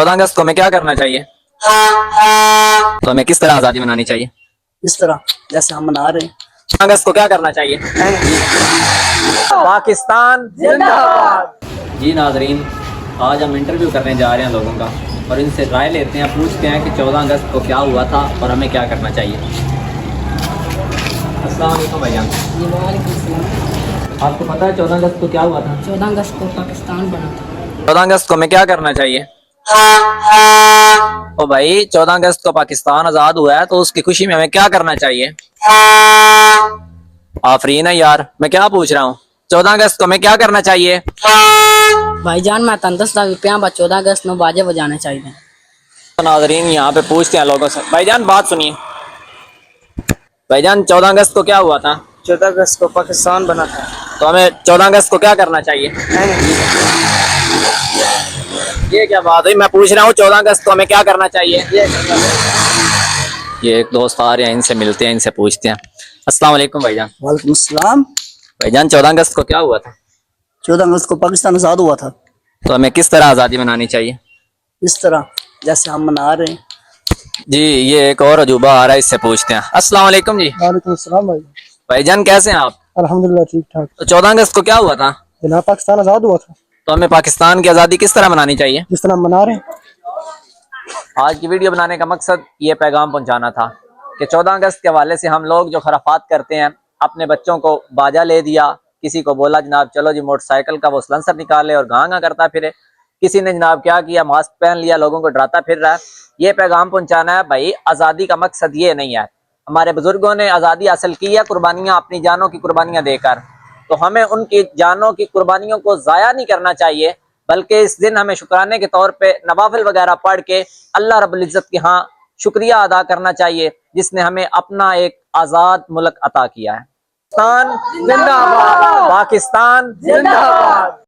14 अगस्त को हमें क्या करना चाहिए? तो हमें किस तरह आज़ादी मनानी चाहिए? इस तरह जैसे हम मना रहे हैं। 14 अगस्त को क्या करना चाहिए? पाकिस्तान जिंदाबाद। जी नाजरीन, आज हम इंटरव्यू करने जा रहे हैं लोगों का और इनसे राय लेते हैं, पूछते हैं कि 14 अगस्त को क्या हुआ था और हमें क्या करना चाहिए। अस्सलाम वालेकुम भैया। आपको पता है 14 अगस्त को क्या हुआ था? 14 अगस्त को पाकिस्तान बना था। 14 अगस्त को हमें क्या करना चाहिए? ओ भाई, 14 अगस्त को पाकिस्तान आज़ाद हुआ है तो उसकी खुशी में हमें क्या करना चाहिए? आफरीन है यार, मैं क्या पूछ रहा हूँ। 14 अगस्त को हमें क्या करना चाहिए? भाईजान मैं तंदुरुस्त रुपया 14 अगस्त में बाजे बजाने चाहिए। तो नाजरीन यहाँ पे पूछते हैं लोगों से। भाईजान बात सुनिए। भाईजान 14 अगस्त को क्या हुआ था? 14 अगस्त को पाकिस्तान बना था। तो हमें 14 अगस्त को क्या करना चाहिए? ये क्या बात हुई, मैं पूछ रहा हूँ 14 अगस्त को हमें क्या करना चाहिए? ये एक दोस्त आ रहे हैं, इनसे मिलते हैं, इनसे पूछते हैं। अस्सलाम वालेकुम भाईजान। वालेकुम सलाम। भाईजान 14 अगस्त को क्या हुआ था? 14 अगस्त को पाकिस्तान आज़ाद हुआ था। तो हमें किस तरह आज़ादी मनानी चाहिए? इस तरह जैसे हम मना रहे हैं। जी ये एक और अजूबा आ रहा है, इससे पूछते हैं। अस्सलाम वालेकुम जी। वालेकुम सलाम भाई। भाईजान कैसे हैं आप? अल्हम्दुलिल्लाह ठीक ठाक। तो 14 अगस्त को क्या हुआ था? जनाब पाकिस्तान आज़ाद हुआ था। तो हमें पाकिस्तान की आज़ादी किस तरह मनानी चाहिए? जिस तरह हम मना रहे हैं। आज की वीडियो बनाने का मकसद ये पैगाम पहुंचाना था कि 14 अगस्त के हवाले से हम लोग जो खराफात करते हैं, अपने बच्चों को बाजा ले दिया, किसी को बोला जनाब चलो जी मोटरसाइकिल का वो सलेंसर निकाले और गाँ गाँ करता फिरे, किसी ने जनाब क्या किया मास्क पहन लिया, लोगों को डराता फिर रहा है। ये पैगाम पहुंचाना है भाई, आज़ादी का मकसद ये नहीं है। हमारे बुजुर्गों ने आज़ादी हासिल की है कुर्बानियाँ, अपनी जानों की कुर्बानियाँ देकर, तो हमें उनकी जानों की कुर्बानियों को ज़ाया नहीं करना चाहिए, बल्कि इस दिन हमें शुक्राने के तौर पे नवाफिल वगैरह पढ़ के अल्लाह रब्बुल इज्जत के यहाँ शुक्रिया अदा करना चाहिए, जिसने हमें अपना एक आज़ाद मुल्क अता किया है। पाकिस्तान जिंदाबाद, पाकिस्तान जिंदाबाद।